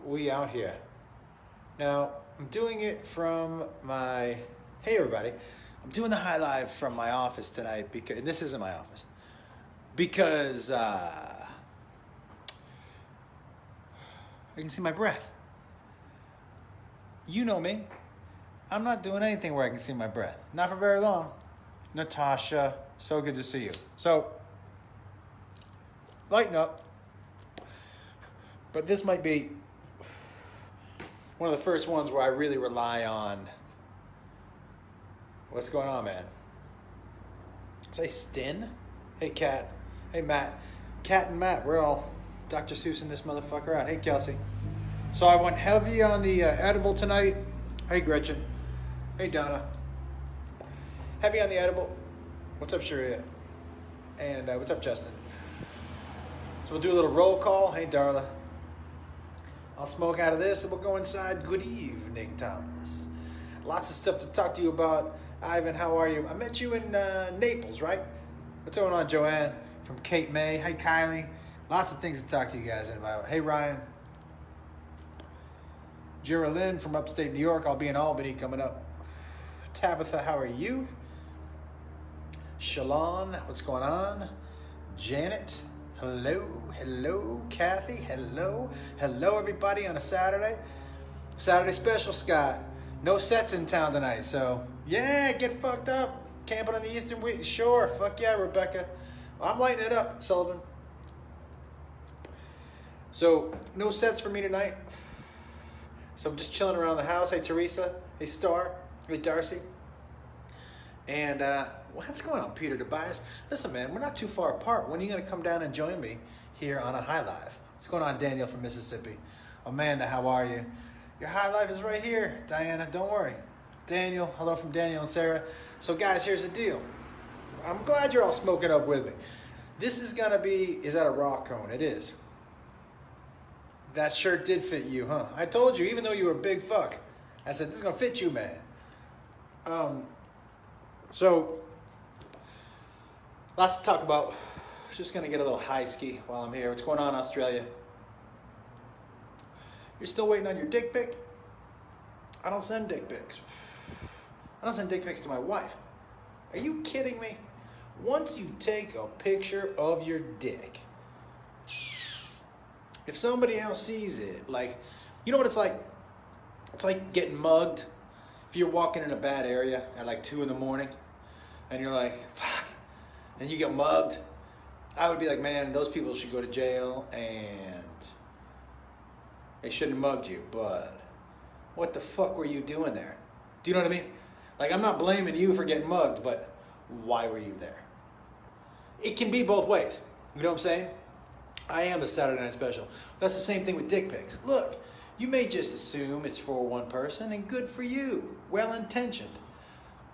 we out here. Now, I'm doing it from my, hey everybody, I'm doing the high live from my office tonight because, and this isn't my office, because I can see my breath. You know me. I'm not doing anything where I can see my breath. Not for very long. Natasha, so good to see you. So, lighten up. But this might be one of the first ones where I really rely on. What's going on, man? Say Stin? Hey, Kat. Hey, Matt. Kat and Matt, we're all Dr. Seussing this motherfucker out. Hey, Kelsey. So I went heavy on the edible tonight. Hey, Gretchen. Hey, Donna. Heavy on the edible. What's up, Sharia? And what's up, Justin? So we'll do a little roll call. Hey, Darla. I'll smoke out of this and we'll go inside. Good evening, Thomas. Lots of stuff to talk to you about. Ivan, how are you? I met you in Naples, right? What's going on, Joanne? From Cape May. Hey, Kylie. Lots of things to talk to you guys about. Hey, Ryan. Geraldine from upstate New York. I'll be in Albany coming up. Tabitha, how are you? Shalon, what's going on? Janet, hello. Hello, Kathy, hello. Hello, everybody on a Saturday. Saturday special, Scott. No sets in town tonight, so yeah, get fucked up. Camping on the Eastern Shore. Fuck yeah, Rebecca. I'm lighting it up, Sullivan. So, no sets for me tonight. So I'm just chilling around the house. Hey, Teresa. Hey, Star. Hey, Darcy. And what's going on, Peter Tobias? Listen, man, we're not too far apart. When are you going to come down and join me here on a High Live? What's going on, Daniel from Mississippi? Amanda, how are you? Your High Life is right here, Diana. Don't worry. Daniel, hello from Daniel and Sarah. So, guys, here's the deal. I'm glad you're all smoking up with me. This is going to be, is that a rock cone? It is. That shirt did fit you, huh? I told you, even though you were a big fuck, I said, this is going to fit you, man. So, lots to talk about. Just going to get a little high ski while I'm here. What's going on, Australia? You're still waiting on your dick pic? I don't send dick pics. I don't send dick pics to my wife. Are you kidding me? Once you take a picture of your dick, if somebody else sees it, like, you know what it's like? It's like getting mugged. If you're walking in a bad area at like 2 a.m. and you're like, fuck, and you get mugged, I would be like, man, those people should go to jail and they shouldn't have mugged you, but what the fuck were you doing there? Do you know what I mean? Like, I'm not blaming you for getting mugged, but why were you there? It can be both ways. You know what I'm saying? I am the Saturday Night Special. That's the same thing with dick pics. Look, you may just assume it's for one person, and good for you. Well-intentioned.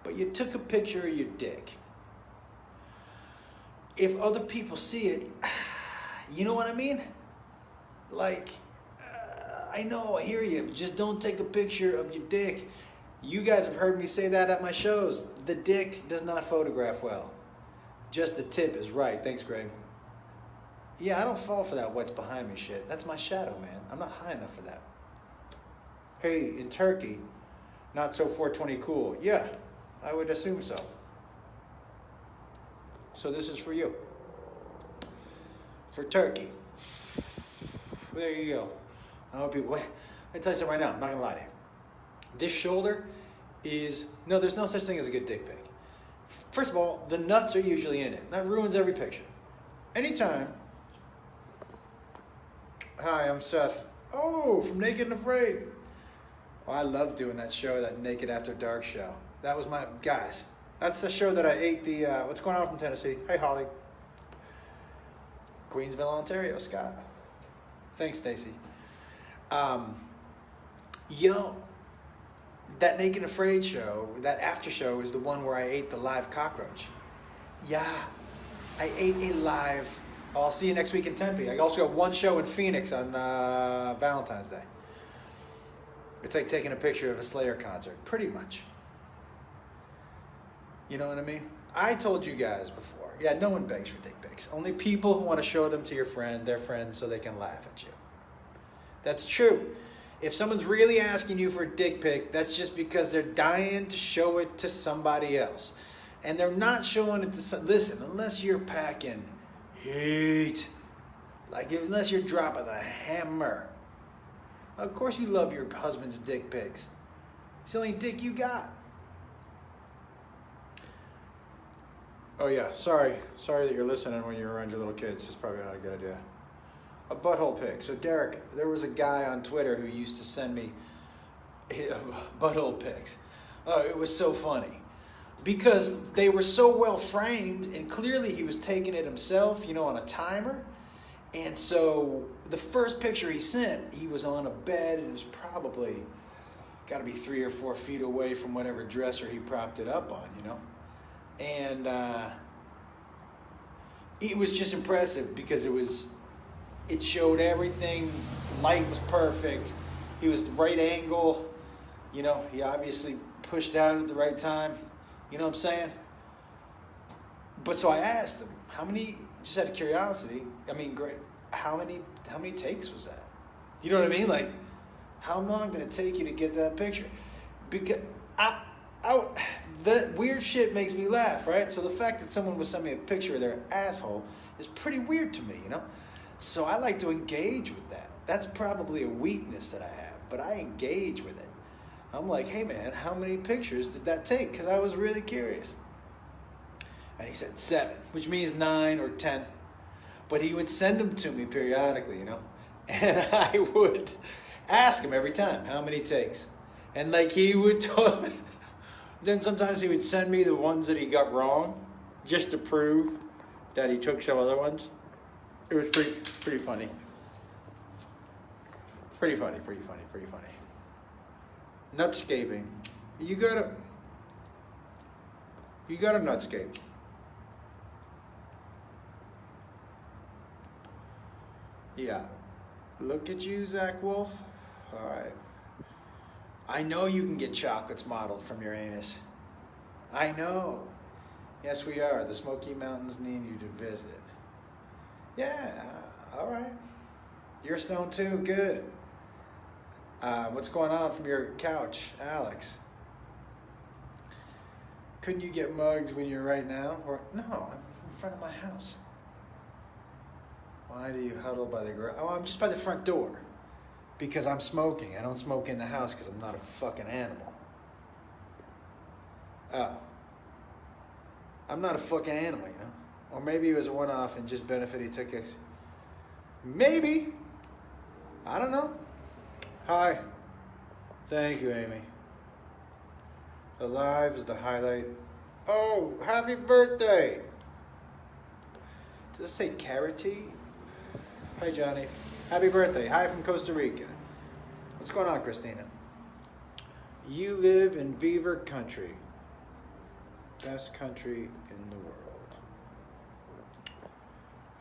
But you took a picture of your dick. If other people see it, you know what I mean? Like, I know, I hear you, but just don't take a picture of your dick. You guys have heard me say that at my shows. The dick does not photograph well. Just the tip is right. Thanks, Greg. Yeah, I don't fall for that what's behind me shit. That's my shadow, man. I'm not high enough for that. Hey, in Turkey, not so 420 cool. Yeah, I would assume so. So this is for you. For Turkey. There you go. I hope you, wait, let me tell you something right now. I'm not gonna lie to you. This shoulder is, no, there's no such thing as a good dick pic. First of all, the nuts are usually in it. That ruins every picture. Anytime. Hi, I'm Seth. Oh, from Naked and Afraid. Oh, I love doing that show, that Naked After Dark show. That was my, guys, that's the show that I ate the, what's going on from Tennessee? Hey, Holly. Queensville, Ontario, Scott. Thanks, Stacy. Yo, that Naked and Afraid show, that after show is the one where I ate the live cockroach. Yeah, I ate a live. I'll see you next week in Tempe. I also got one show in Phoenix on Valentine's Day. It's like taking a picture of a Slayer concert, pretty much. You know what I mean? I told you guys before, yeah, no one begs for dick pics. Only people who want to show them to their friends, so they can laugh at you. That's true. If someone's really asking you for a dick pic, that's just because they're dying to show it to somebody else. And they're not showing it to listen, unless you're packing heat. Like, unless you're dropping the hammer. Of course you love your husband's dick pics. It's the only dick you got. Oh yeah, sorry that you're listening when you're around your little kids. It's probably not a good idea. A butthole pic. So Derek, there was a guy on Twitter who used to send me butthole pics. Oh, it was so funny. Because they were so well framed, and clearly he was taking it himself, on a timer. And so the first picture he sent, he was on a bed, and it was probably got to be 3 or 4 feet away from whatever dresser he propped it up on, And it was just impressive because it showed everything. Light was perfect. He was the right angle. He obviously pushed out at the right time. You know what I'm saying? But so I asked him, how many, just out of curiosity, great, how many takes was that? You know what I mean? Like, how long did it take you to get that picture? Because that weird shit makes me laugh, right? So the fact that someone would send me a picture of their asshole is pretty weird to me, So I like to engage with that. That's probably a weakness that I have, but I engage with it. I'm like, hey man, how many pictures did that take? Because I was really curious. And he said 7, which means 9 or 10. But he would send them to me periodically, And I would ask him every time, how many takes? And like he would talk. Then sometimes he would send me the ones that he got wrong, just to prove that he took some other ones. It was pretty funny. Pretty funny. Nutscaping. You gotta nutscape. Yeah. Look at you, Zach Wolf. All right. I know you can get chocolates modeled from your anus. I know. Yes, we are. The Smoky Mountains need you to visit. Yeah, all right. You're stoned too? Good. What's going on from your couch, Alex? Couldn't you get mugged when you're right now? Or no, I'm in front of my house. Why do you huddle by the garage? Oh, I'm just by the front door. Because I'm smoking. I don't smoke in the house because I'm not a fucking animal. Oh. I'm not a fucking animal, Or maybe it was a one-off and just benefit he took it. Maybe. I don't know. Hi. Thank you, Amy. Alive is the highlight. Oh, happy birthday. Does it say Carity? Hi, Johnny. Happy birthday. Hi from Costa Rica. What's going on, Christina? You live in Beaver Country. Best country in the world.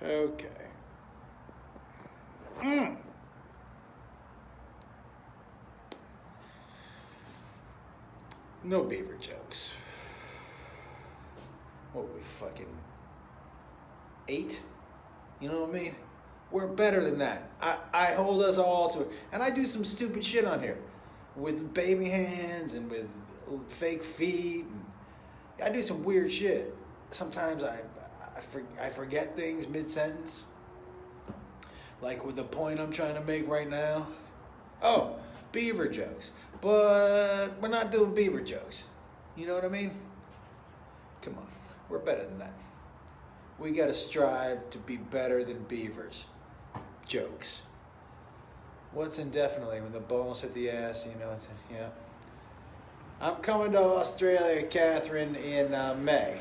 Okay. No beaver jokes. What, we fucking 8? You know what I mean? We're better than that. I hold us all to it. And I do some stupid shit on here. With baby hands and with fake feet. And I do some weird shit. Sometimes I forget things mid-sentence. Like with the point I'm trying to make right now. Oh, beaver jokes. But we're not doing beaver jokes. You know what I mean? Come on. We're better than that. We got to strive to be better than beavers. Jokes. What's indefinitely when the balls hit the ass, yeah. I'm coming to Australia, Catherine, in May.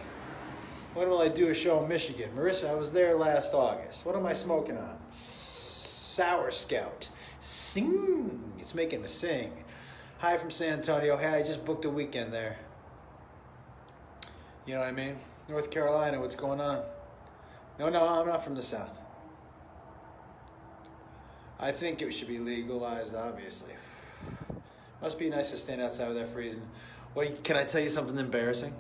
When will I do a show in Michigan? Marissa, I was there last August. What am I smoking on? Sour Scout. Sing. It's making me sing. Hi from San Antonio. Hey, I just booked a weekend there. You know what I mean? North Carolina, what's going on? No, I'm not from the South. I think it should be legalized, obviously. Must be nice to stand outside without freezing. Well, can I tell you something embarrassing?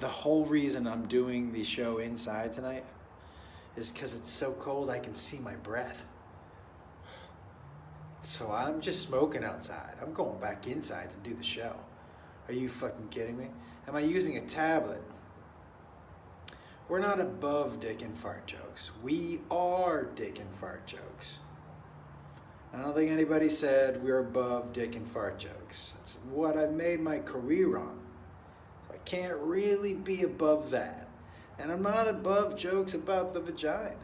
The whole reason I'm doing the show inside tonight is because it's so cold I can see my breath. So I'm just smoking outside. I'm going back inside to do the show. Are you fucking kidding me? Am I using a tablet? We're not above dick and fart jokes. We are dick and fart jokes. I don't think anybody said we're above dick and fart jokes. That's what I've made my career on. So I can't really be above that. And I'm not above jokes about the vagina.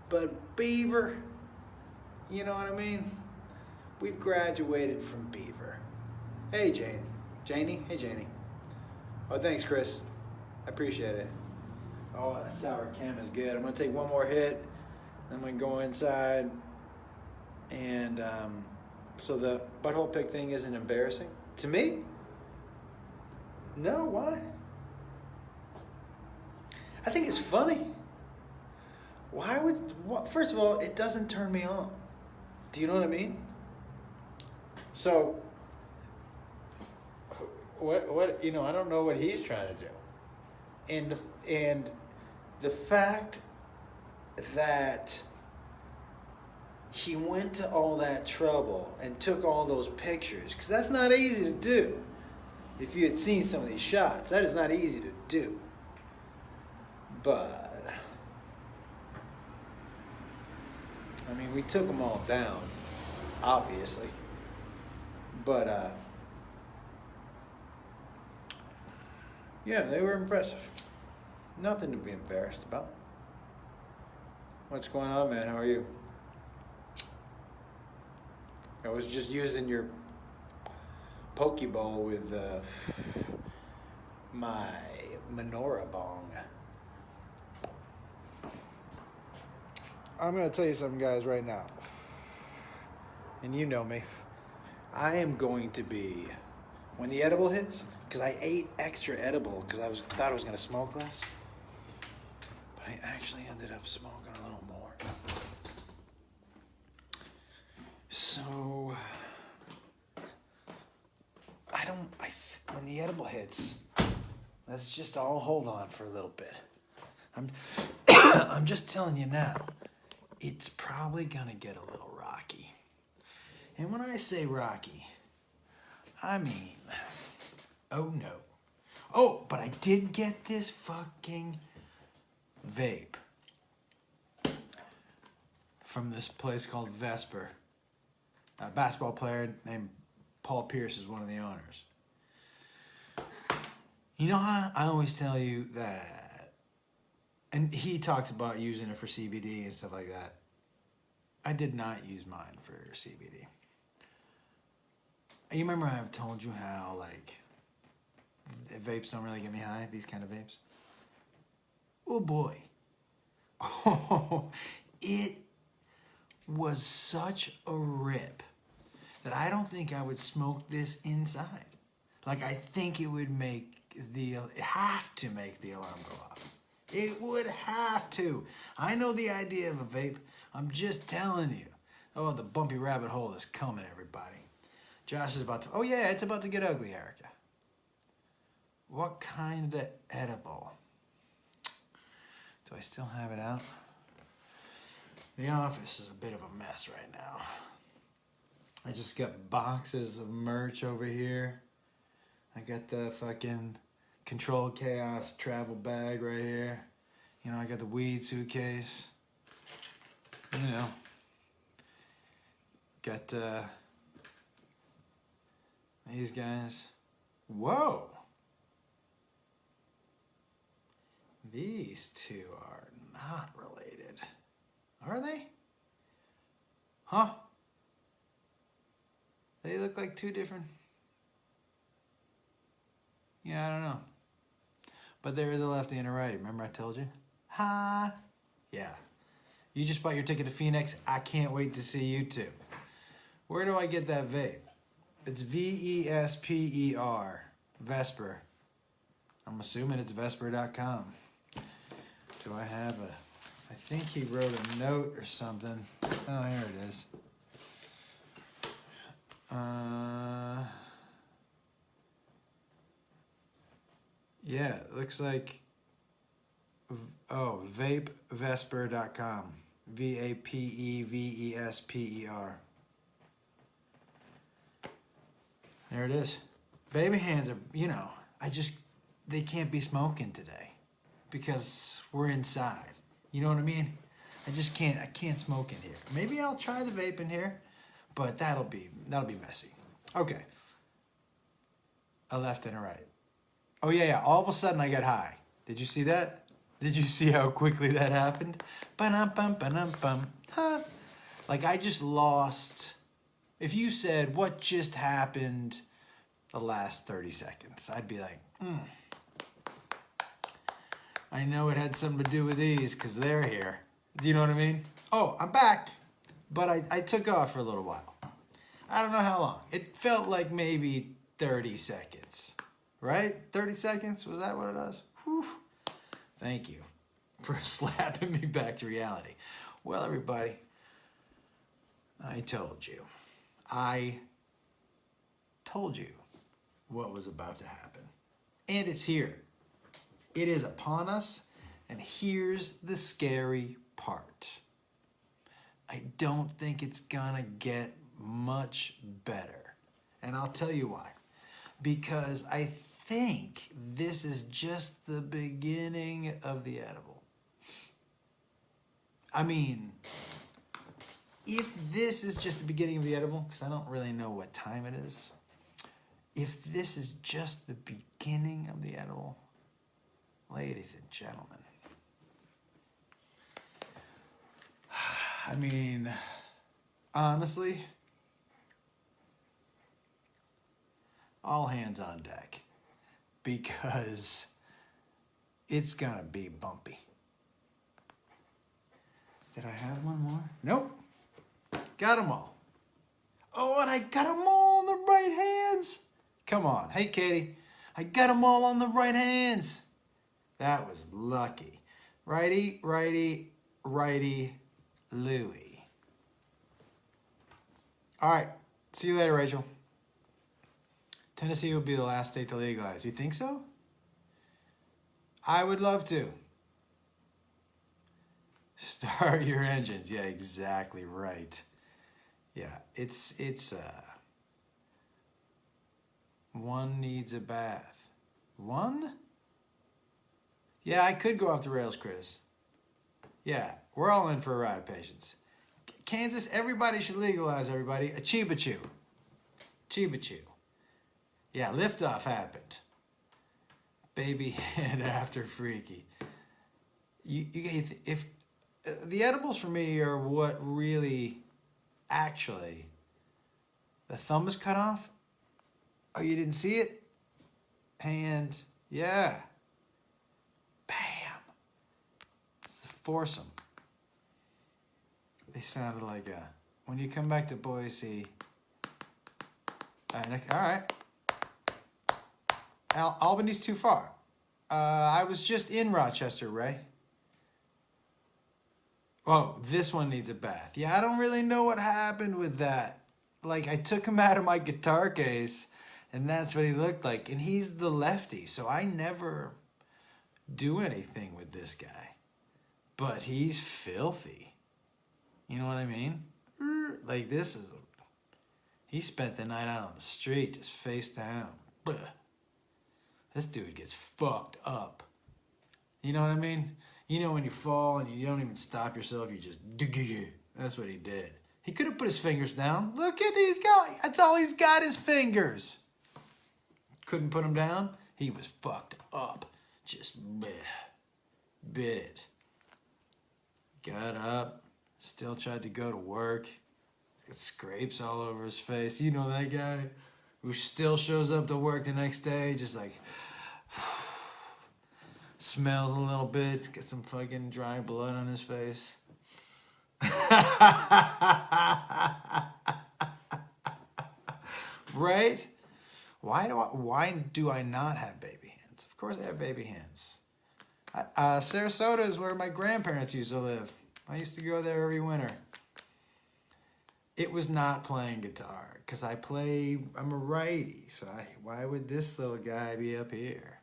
But beaver, you know what I mean? We've graduated from beaver. Hey, Jane. Janie? Hey, Janie. Oh, thanks, Chris. I appreciate it. Oh, that sour cam is good. I'm going to take one more hit. I'm going to go inside. And so the butthole pick thing isn't embarrassing? To me? No, why? I think it's funny. Why would... First of all, it doesn't turn me on. Do you know what I mean? So, what you know, I don't know what he's trying to do. And the fact that he went to all that trouble and took all those pictures, because that's not easy to do. If you had seen some of these shots, that is not easy to do. But, I mean, we took them all down, obviously. But, yeah, they were impressive. Nothing to be embarrassed about. What's going on, man? How are you? I was just using your Pokeball with my menorah bong. I'm going to tell you something, guys, right now. And you know me. I am going to be, when the edible hits, because I ate extra edible because I thought I was going to smoke less. But I actually ended up smoking a little more. So, when the edible hits, let's just all hold on for a little bit. I'm just telling you now, it's probably gonna get a little rocky. And when I say rocky, I mean, oh no. Oh, but I did get this fucking vape from this place called Vesper. A basketball player named Paul Pierce is one of the owners. You know how I always tell you that, and he talks about using it for CBD and stuff like that. I did not use mine for CBD. You remember I've told you how, like, vapes don't really get me high, these kind of vapes? Oh boy. Oh, it was such a rip that I don't think I would smoke this inside. Like, I think it would have to make the alarm go off. It would have to. I know the idea of a vape. I'm just telling you. Oh, the bumpy rabbit hole is coming, everybody. Josh is about to, oh yeah, it's about to get ugly, Erica. What kind of edible? Do I still have it out? The office is a bit of a mess right now. I just got boxes of merch over here. I got the fucking Controlled Chaos travel bag right here. You know, I got the weed suitcase. You know. Got these guys. Whoa! These two are not related. Are they? Huh? They look like two different... Yeah, I don't know. But there is a lefty and a righty. Remember I told you? Ha! Yeah. You just bought your ticket to Phoenix. I can't wait to see you too. Where do I get that vape? It's V-E-S-P-E-R. Vesper. I'm assuming it's Vesper.com. Do I have a... I think he wrote a note or something. Oh, here it is. Yeah, it looks like... Oh, vapevesper.com. V-A-P-E-V-E-S-P-E-R. There it is. Baby hands are, they can't be smoking today because we're inside. You know what I mean? I can't smoke in here. Maybe I'll try the vape in here, but that'll be messy. Okay. A left and a right. Oh yeah. All of a sudden I got high. Did you see that? Did you see how quickly that happened? Ba-dum-bum, ba-dum-bum. Huh. Like I just lost. If you said what just happened the last 30 seconds, I'd be like, I know it had something to do with these because they're here. Do you know what I mean? Oh, I'm back. But I took off for a little while. I don't know how long. It felt like maybe 30 seconds. Right? 30 seconds? Was that what it was? Whew. Thank you for slapping me back to reality. Well, everybody, I told you. I told you what was about to happen. And it's here. It is upon us. And here's the scary part. I don't think it's gonna get much better. And I'll tell you why. Because I think this is just the beginning of the edible. I mean, if this is just the beginning of the edible, because I don't really know what time it is, if this is just the beginning of the edible, ladies and gentlemen, I mean, honestly, all hands on deck, because it's gonna be bumpy. Did I have one more? Nope. Got them all. Oh, and I got them all on the right hands. Come on. Hey, Katie. I got them all on the right hands. That was lucky. Righty, righty, righty, Louie. All right. See you later, Rachel. Tennessee will be the last state to legalize. You think so? I would love to. Start your engines. Yeah, exactly right. Yeah, it's one needs a bath. One? Yeah, I could go off the rails, Chris. Yeah, we're all in for a ride, patience. Kansas, everybody should legalize, everybody. A Chiba Chew. Chiba Chew. Yeah, liftoff happened. Baby and after freaky. If the edibles for me are what really, actually, the thumb is cut off. Oh, you didn't see it? Hand, yeah. Bam. It's a foursome. They sounded like a, when you come back to Boise. All right. Albany's too far. I was just in Rochester, Ray. Oh, this one needs a bath. Yeah, I don't really know what happened with that. Like, I took him out of my guitar case, and that's what he looked like. And he's the lefty, so I never do anything with this guy. But he's filthy. You know what I mean? Like, this is... He spent the night out on the street, just face down. Blech. This dude gets fucked up. You know what I mean? You know when you fall and you don't even stop yourself, you just... That's what he did. He could have put his fingers down. Look at these guys. That's all he's got, his fingers. Couldn't put them down. He was fucked up. Just bleh. Bit it. Got up. Still tried to go to work. He's got scrapes all over his face. You know that guy who still shows up to work the next day, just like... smells a little bit. Got some fucking dry blood on his face. Right? Why do I not have baby hands? Of course I have baby hands. Sarasota is where my grandparents used to live. I used to go there every winter. It was not playing guitar because I'm a righty, so why would this little guy be up here?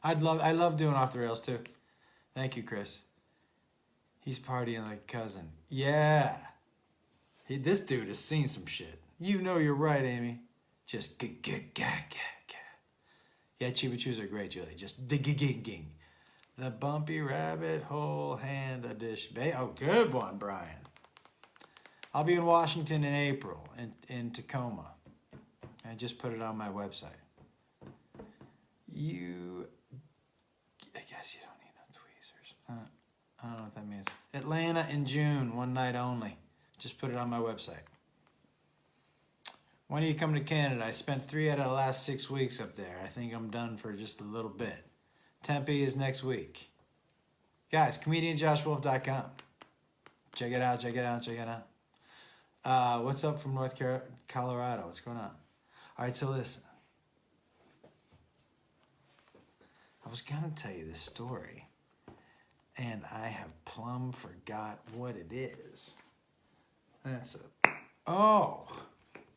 I love doing off the rails too. Thank you, Chris. He's partying like a cousin. Yeah. This dude has seen some shit. You know you're right, Amy. Just g-g-g-g-g. Yeah, Chupa Chews are great, Julie. Just dig-ging. The Bumpy Rabbit Hole Hand a Dish. Oh, good one, Brian. I'll be in Washington in April, in Tacoma. I just put it on my website. I guess you don't need no tweezers. I don't know what that means. Atlanta in June, one night only. Just put it on my website. When are you coming to Canada? I spent 3 out of the last 6 weeks up there. I think I'm done for just a little bit. Tempe is next week. Guys, comedianjoshwolf.com. Check it out. What's up from North Colorado? What's going on? All right, so listen. I was going to tell you this story, and I have plumb forgot what it is. Oh,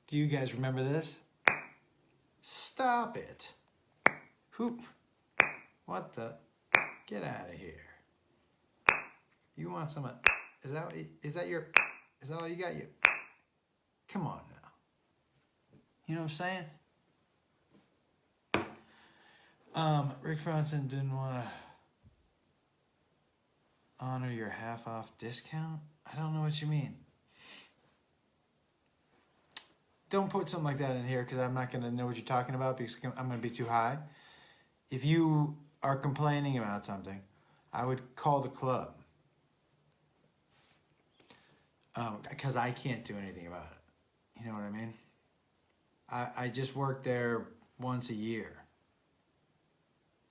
do you guys remember this? Stop it. Who? What the? Get out of here. You want some? Is that all you got? Come on now. You know what I'm saying? Rick Bronson didn't want to honor your half-off discount? I don't know what you mean. Don't put something like that in here because I'm not going to know what you're talking about because I'm going to be too high. If you are complaining about something, I would call the club. Because I can't do anything about it. You know what I mean? I just work there once a year.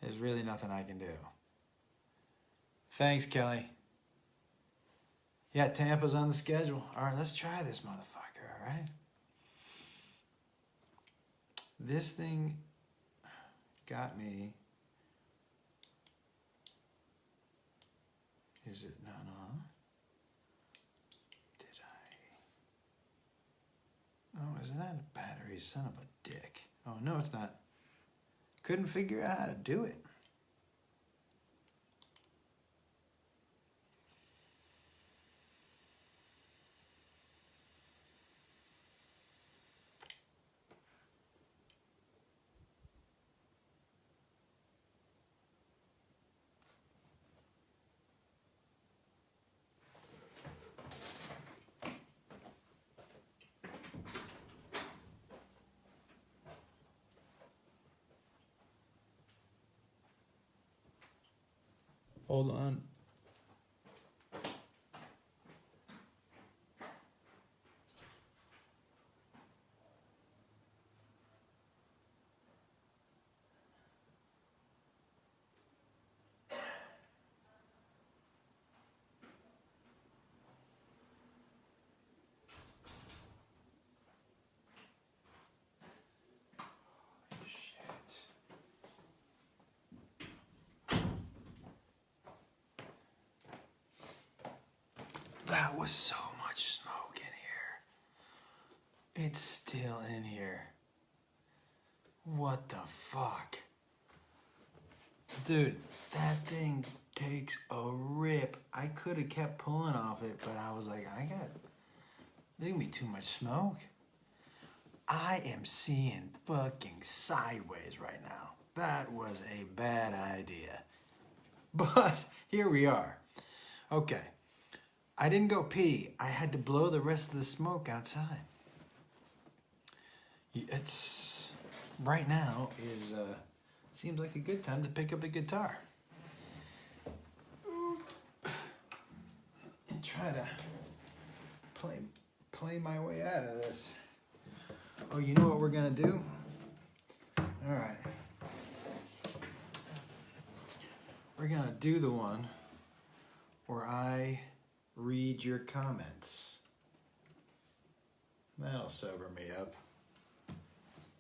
There's really nothing I can do. Thanks, Kelly. Yeah, Tampa's on the schedule. All right, let's try this motherfucker, all right? This thing got me. Is it? No. Did I? Oh, isn't that a battery? Son of a dick. Oh, no, it's not. Couldn't figure out how to do it. Hold on. That was so much smoke in here. It's still in here. What the fuck? Dude, that thing takes a rip. I could have kept pulling off it, but I was like, there's gonna be too much smoke. I am seeing fucking sideways right now. That was a bad idea. But here we are. Okay. I didn't go pee. I had to blow the rest of the smoke outside. It's right now seems like a good time to pick up a guitar and try to play my way out of this. Oh, you know what we're gonna do? All right, we're gonna do the one where I read your comments. That'll sober me up.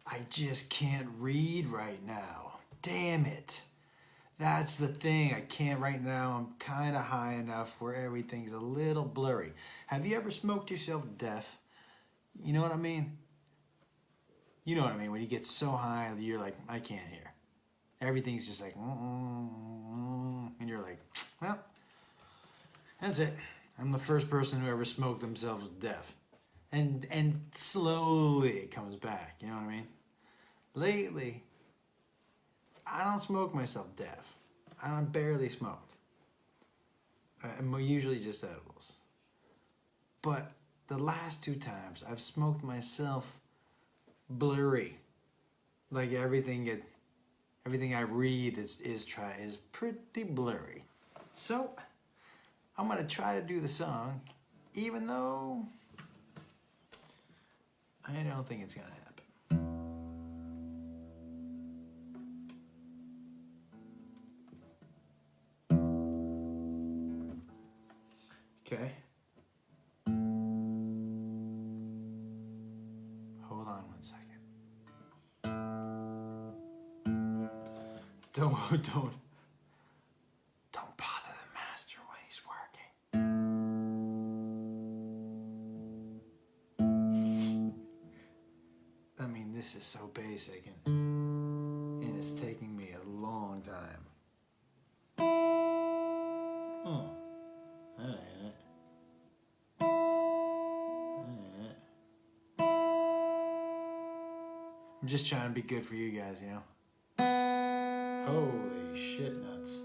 I just can't read right now. Damn it. That's the thing. I can't right now. I'm kind of high enough where everything's a little blurry. Have you ever smoked yourself deaf? You know what I mean? You know what I mean? When you get so high, you're like, I can't hear. Everything's just like, and you're like, well, that's it. I'm the first person who ever smoked themselves deaf. and slowly it comes back. You know what I mean? Lately, I don't smoke myself deaf. I don't barely smoke. I'm usually just edibles. But the last 2 times, I've smoked myself blurry. Like everything I read is pretty blurry. So I'm gonna try to do the song, even though I don't think it's gonna happen. Okay. Hold on 1 second. Don't bother the master when he's working. I mean, this is so basic and it's taking me a long time. Oh, that ain't it. I'm just trying to be good for you guys, you know? Holy shit nuts.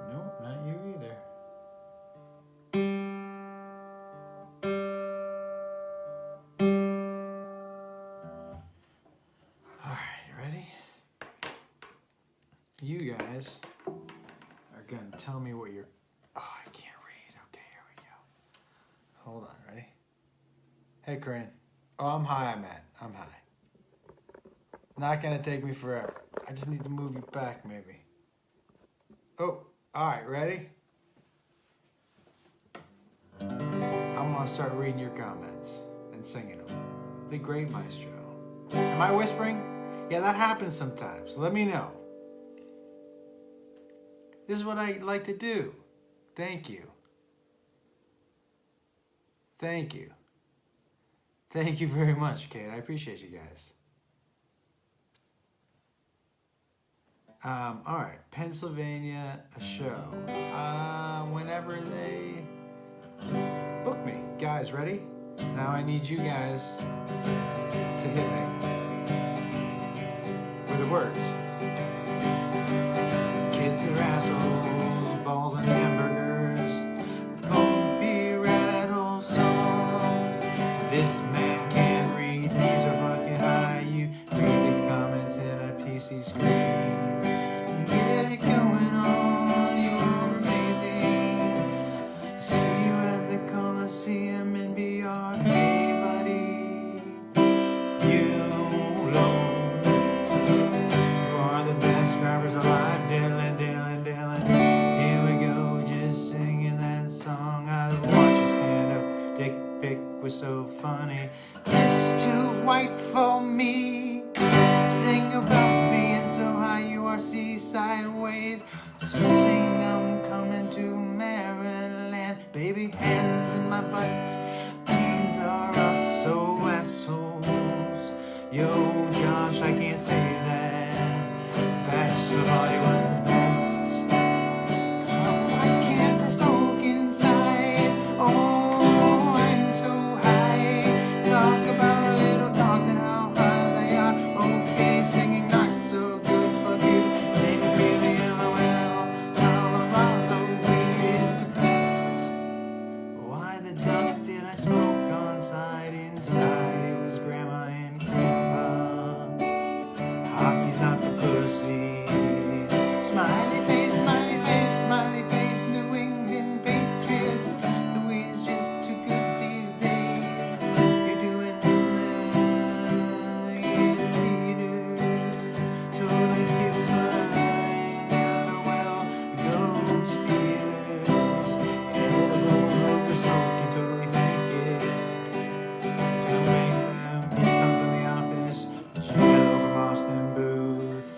Nope, not you either. Alright, you ready? You guys are gonna tell me what you're... Oh, I can't read. Okay, here we go. Hold on, ready? Hey, Corinne. Oh, I'm high, Matt. I'm high. Not gonna take me forever. I just need to move you back, maybe. Oh, alright, ready? I'm gonna start reading your comments and singing them. The Great Maestro. Am I whispering? Yeah, that happens sometimes. Let me know. This is what I like to do. Thank you. Thank you. Thank you very much, Kate. I appreciate you guys. All right, Pennsylvania, a show. Whenever they book me. Guys, ready? Now I need you guys to hit me with the words. Kids are assholes, balls and hamburgers. Bumpy rattle song. This man can't read, he's so fucking high. You read the comments in a PC screen. Get it going on, you are amazing. See you at the Coliseum in VR. Hey buddy, you alone. You are the best rappers alive. Dylan, Dylan, Dylan. Here we go, just singing that song. I watch you stand up. Dick pic was so funny. It's too white for me. Sing about being so high you are seaside ways. Sing I'm coming to Maryland. Baby hands in my butt. Teens are us, so assholes. Yo, Josh, I can't say that. Bachelor party was the best. Oh, I can't smoke inside. Oh, I'm so high. Talk about little dogs and how high they are. Okay, singing not so good for you. Maybe really LOL. Colorado is the best. Why the duck did I smoke on side? Inside it was grandma and grandpa. Hockey's not for pussies. Smiley face, smiley face, smiley face. New England Patriots. The weed is just too good these days. You're doing the Peter. Totally skips mine. LOL, go Steelers. Edibles over smoking, totally think it. Coming some from the office. Hello from Austin Booth.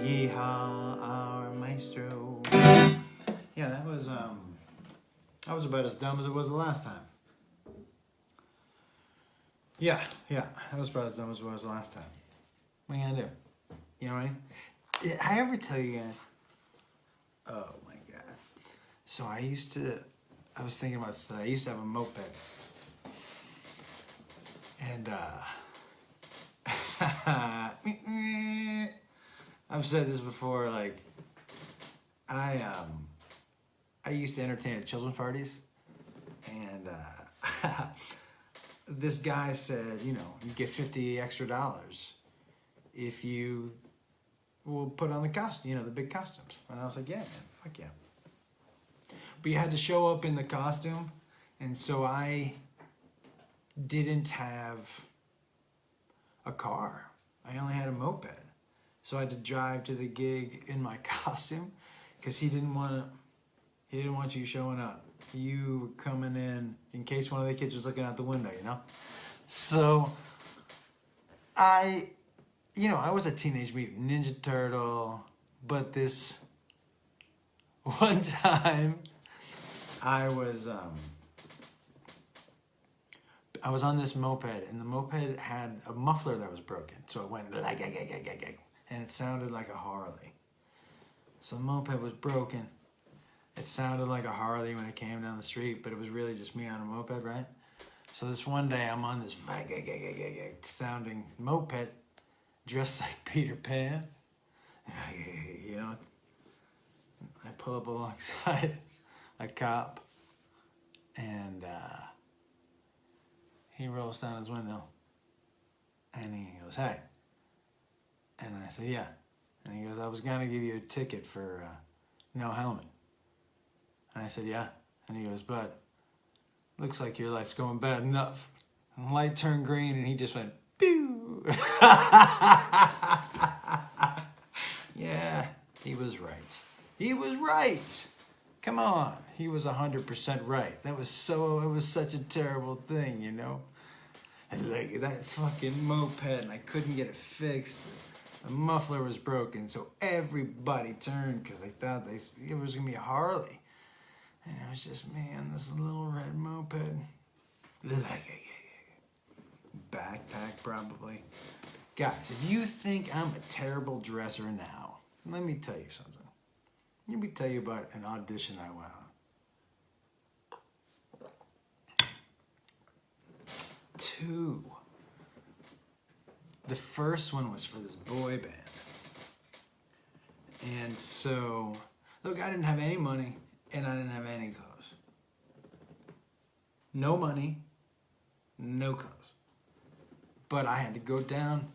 Yeehaw, our maestro. Yeah, that was about as dumb as it was the last time. Yeah, that was about as dumb as it was the last time. What are you gonna do? You know what I mean? Did I ever tell you guys? Oh my god. So I was thinking about this. I used to have a moped. And I've said this before, like I used to entertain at children's parties, and this guy said, you get $50 extra if you will put on the costume, the big costumes. And I was like, yeah, man, fuck yeah. But you had to show up in the costume, and so I didn't have a car. I only had a moped. So I had to drive to the gig in my costume because he didn't want you showing up. You coming in case one of the kids was looking out the window, So I was a Teenage Mutant Ninja Turtle, but this one time I was on this moped, and the moped had a muffler that was broken. So it went like, and it sounded like a Harley. So the moped was broken. It sounded like a Harley when it came down the street, but it was really just me on a moped, right? So this one day I'm on this sounding moped, dressed like Peter Pan. I pull up alongside a cop, and he rolls down his window, and he goes, "Hey." And I said, "Yeah." And he goes, "I was gonna give you a ticket for no helmet." And I said, "Yeah." And he goes, "But looks like your life's going bad enough." And the light turned green, and he just went, pew. Yeah, he was right. He was right. Come on. He was 100% right. It was such a terrible thing, And like that fucking moped, and I couldn't get it fixed. The muffler was broken, so everybody turned because they thought it was gonna be a Harley. And it was just me on this little red moped. Backpack, probably. Guys, if you think I'm a terrible dresser now, let me tell you something. Let me tell you about an audition I went on. 2. The first one was for this boy band. And so, look, I didn't have any money, and I didn't have any clothes. No money, no clothes. But I had to go down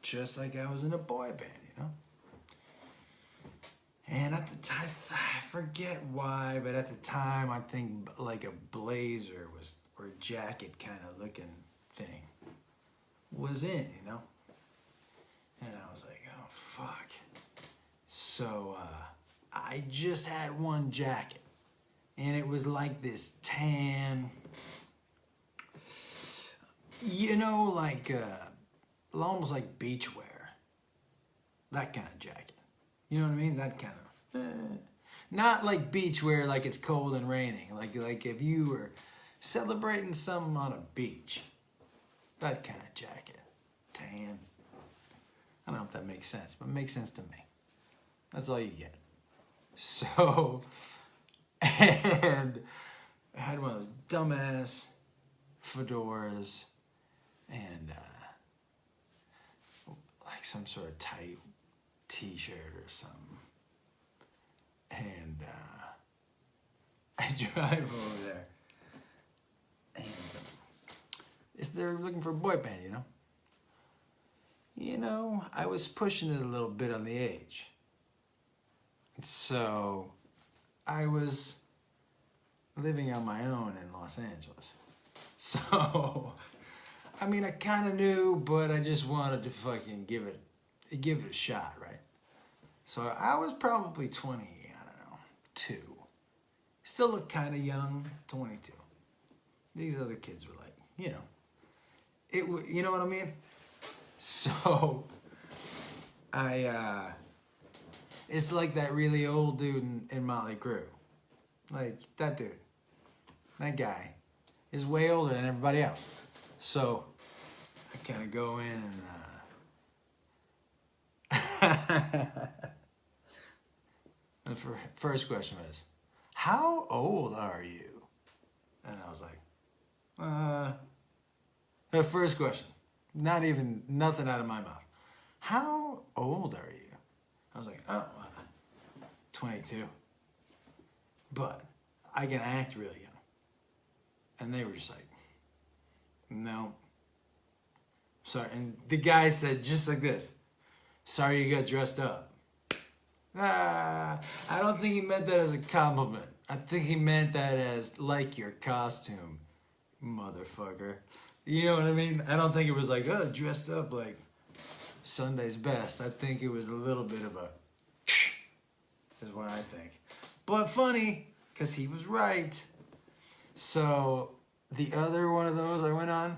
just like I was in a boy band, And at the time, I forget why, but at the time, I think like a blazer or a jacket kind of looking thing was in, And I was like, oh, fuck. So I just had one jacket, and it was like this tan, like almost like beach wear. That kind of jacket. You know what I mean? That kind of, not like beach wear, like it's cold and raining. Like if you were celebrating something on a beach. That kind of jacket. Tan. I don't know if that makes sense, but it makes sense to me. That's all you get. So, and I had one of those dumbass fedoras and like some sort of tight t-shirt or something. And I drive over there. And they're looking for a boy band, I was pushing it a little bit on the age. So I was living on my own in Los Angeles. So, I kind of knew, but I just wanted to fucking give it a shot, right? So I was probably 22. Still look kind of young, 22. These other kids were like, you know what I mean? So, it's like that really old dude in Motley Crue. Like, that dude. That guy is way older than everybody else. So, I kind of go in and, The first question was, how old are you? And I was like, the first question, nothing out of my mouth. How old are you? I was like, 22. But I can act really young. And they were just like, no. Sorry. And the guy said just like this, sorry you got dressed up. I don't think he meant that as a compliment. I think he meant that as like your costume, motherfucker. You know what I mean? I don't think it was like, oh, dressed up like Sunday's best. I think it was a little bit of a is what I think. But funny, because he was right. So the other one of those I went on,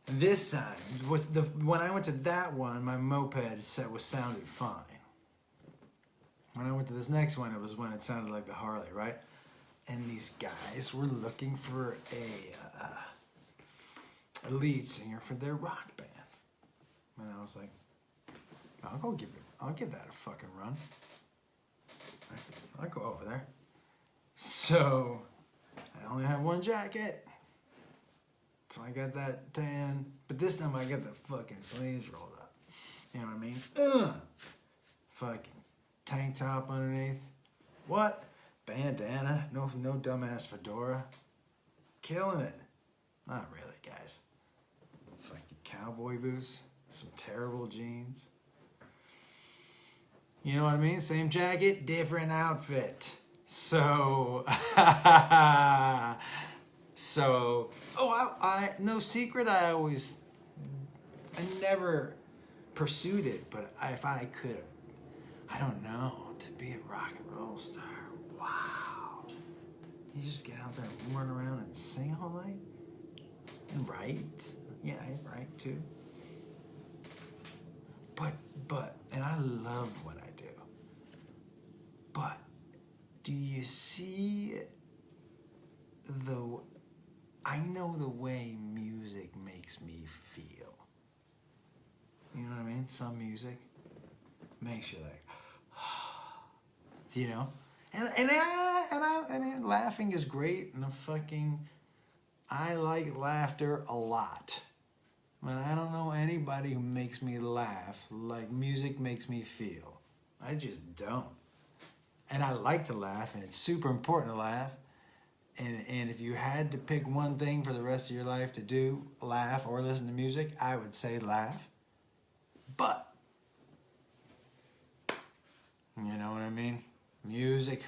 this time, when I went to that one, my moped set was sounded fine. When I went to this next one, it was when it sounded like the Harley, right? And these guys were looking for a lead singer for their rock band. And I was like, I'll give that a fucking run. I'll go over there. So I only have one jacket. So I got that tan. But this time I got the fucking sleeves rolled up. You know what I mean? Fucking tank top underneath. What? Bandana. No dumbass fedora. Killing it. Not really, guys. Fucking cowboy boots. Some terrible jeans. You know what I mean? Same jacket, different outfit. So, no secret, I never pursued it, but if I could, I don't know, to be a rock and roll star, wow. You just get out there and run around and sing all night? And write? Yeah, I write too. But, and I love what I do. But, do you see I know the way music makes me feel. You know what I mean? Some music makes you like, you know? And laughing is great, and I like laughter a lot. But I don't know anybody who makes me laugh like music makes me feel. I just don't. And I like to laugh, and it's super important to laugh. And if you had to pick one thing for the rest of your life to do, laugh or listen to music, I would say laugh. But, you know what I mean? Music.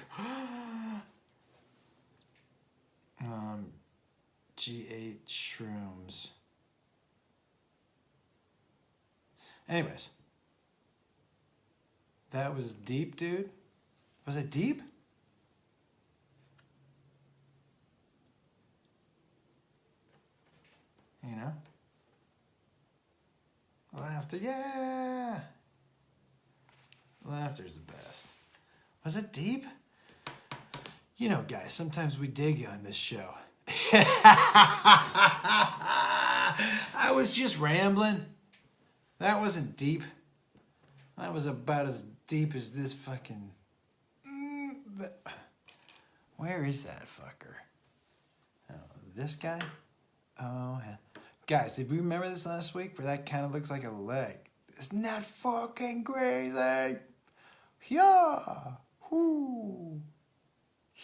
G8 Shrooms. Anyways. That was deep, dude. Was it deep? You know? Laughter, yeah! Laughter's the best. Was it deep? You know, guys, sometimes we dig on this show. I was just rambling. That wasn't deep. That was about as deep as this fucking... Where is that fucker? Oh, this guy? Oh, hell. Guys, did we remember this last week where that kind of looks like a leg? Isn't that fucking crazy? Yeah, whoo,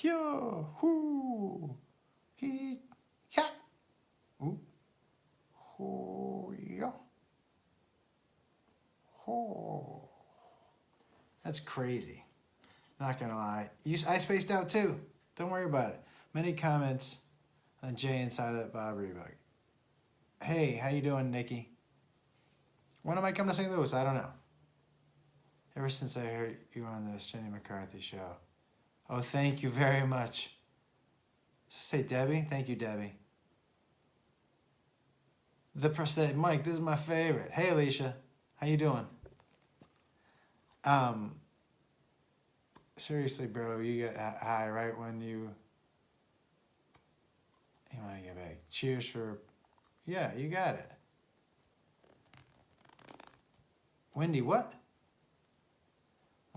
yeah, whoo, he, yeah, ooh, oh, yeah, oh. That's crazy. Not gonna lie. I spaced out too. Don't worry about it. Many comments on Jay inside of Bob Reebok. Hey, how you doing, Nikki? When am I coming to St. Louis? I don't know. Ever since I heard you on this Jenny McCarthy show. Oh, thank you very much. Say Debbie? Thank you, Debbie. The prosthetic Mike, this is my favorite. Hey, Alicia. How you doing? Seriously, bro, you get high right when you want to get back. Cheers for... Yeah, you got it. Wendy, what?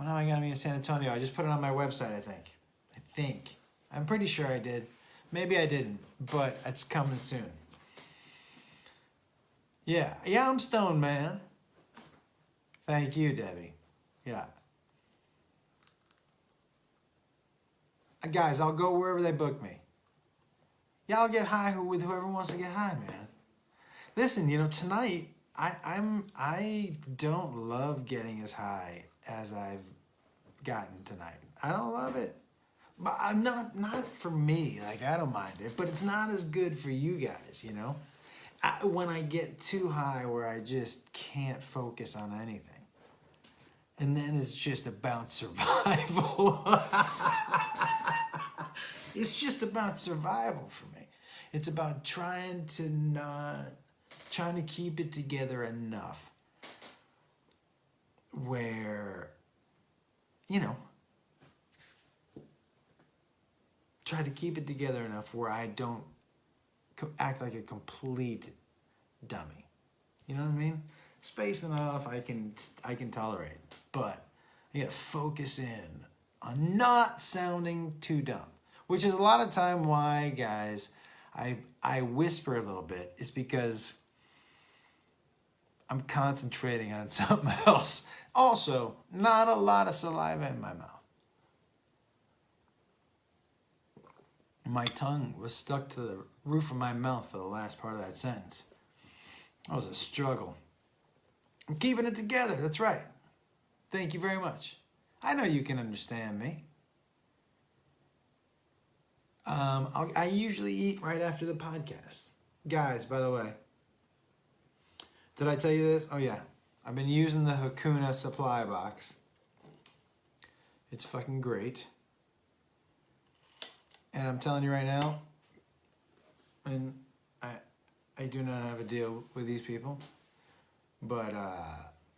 When am I going to be in San Antonio? I just put it on my website, I think. I'm pretty sure I did. Maybe I didn't, but it's coming soon. Yeah, I'm stoned, man. Thank you, Debbie. Yeah. Guys, I'll go wherever they book me. Yeah, I'll get high with whoever wants to get high, man. Listen, tonight I don't love getting as high as I've gotten tonight. I don't love it. But I'm not for me. Like, I don't mind it, but it's not as good for you guys, when I get too high where I just can't focus on anything. And then it's just about survival. It's just about survival for me. It's about trying to keep it together enough where, try to keep it together enough where I don't act like a complete dummy. You know what I mean? Space enough I can tolerate, but I gotta focus in on not sounding too dumb, which is a lot of time why, guys, I whisper a little bit, is because I'm concentrating on something else. Also, not a lot of saliva in my mouth. My tongue was stuck to the roof of my mouth for the last part of that sentence. That was a struggle. I'm keeping it together, that's right. Thank you very much. I know you can understand me. I usually eat right after the podcast. Guys, by the way, did I tell you this? Oh yeah, I've been using the Hakuna supply box. It's fucking great. And I'm telling you right now, and I do not have a deal with these people, but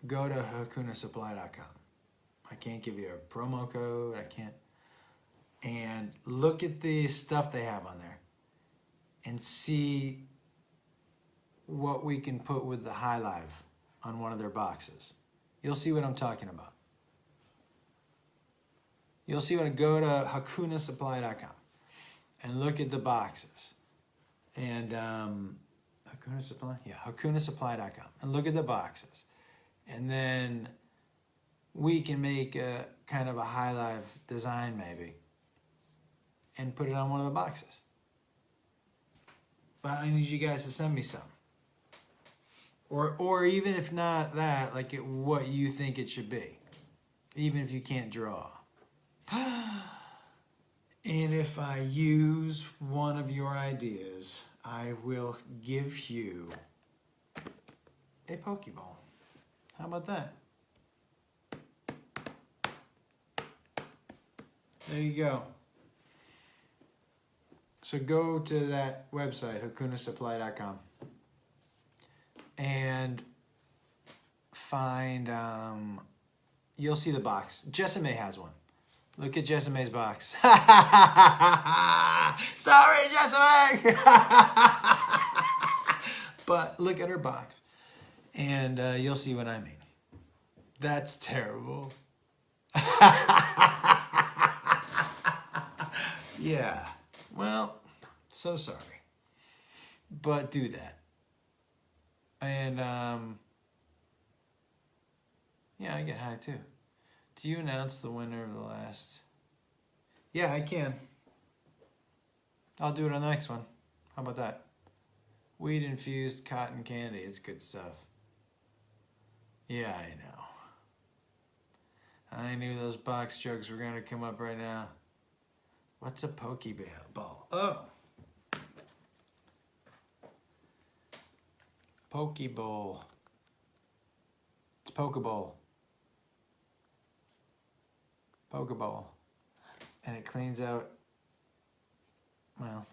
go to HakunaSupply.com. I can't give you a promo code. I can't. And look at the stuff they have on there and see what we can put with the High Live on one of their boxes. You'll see what I'm talking about. You'll see when I go to HakunaSupply.com and look at the boxes. And Hakuna Supply? Yeah, HakunaSupply.com. And look at the boxes. And then we can make a kind of a High Live design maybe and put it on one of the boxes. But I need you guys to send me some. Or even if not that, like what you think it should be. Even if you can't draw. And if I use one of your ideas, I will give you a Pokeball. How about that? There you go. So go to that website, HakunaSupply.com, and find, you'll see the box. Jessime has one. Look at Jessime's box. Sorry, Jessime! But look at her box, and you'll see what I mean. That's terrible. Yeah. Well, so sorry. But do that. And, yeah, I get high too. Do you announce the winner of the last? Yeah, I can. I'll do it on the next one. How about that? Weed infused cotton candy. It's good stuff. Yeah, I know. I knew those box jokes were going to come up right now. What's a Pokeball? Oh. Pokeball. It's Pokeball. Pokeball. And it cleans out, well,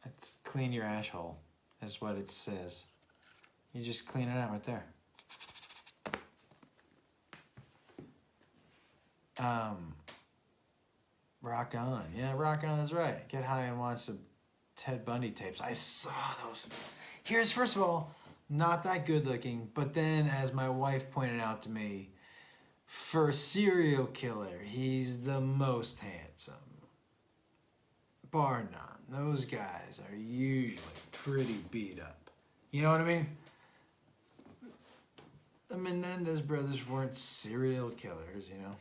it's clean your ash hole, is what it says. You just clean it out right there. Rock on. Yeah, rock on is right. Get high and watch the Ted Bundy tapes. I saw those. Here's, first of all, not that good looking, but then as my wife pointed out to me, For a serial killer, he's the most handsome. Bar none. Those guys are usually pretty beat up. You know what I mean? The Menendez brothers weren't serial killers, you know.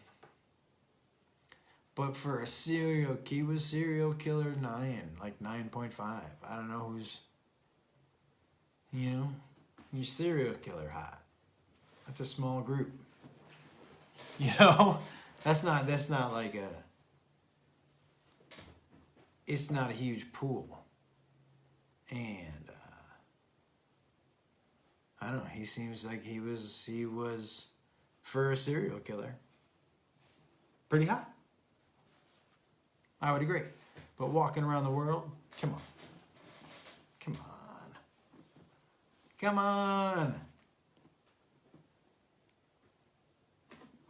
But for a serial, he was serial killer 9, like 9.5. I don't know who's, you know, he's serial killer hot. That's a small group. You know, that's not like it's not a huge pool. And I don't know, he seems like he was for a serial killer pretty hot. I would agree. But walking around the world, come on. Come on. Come on.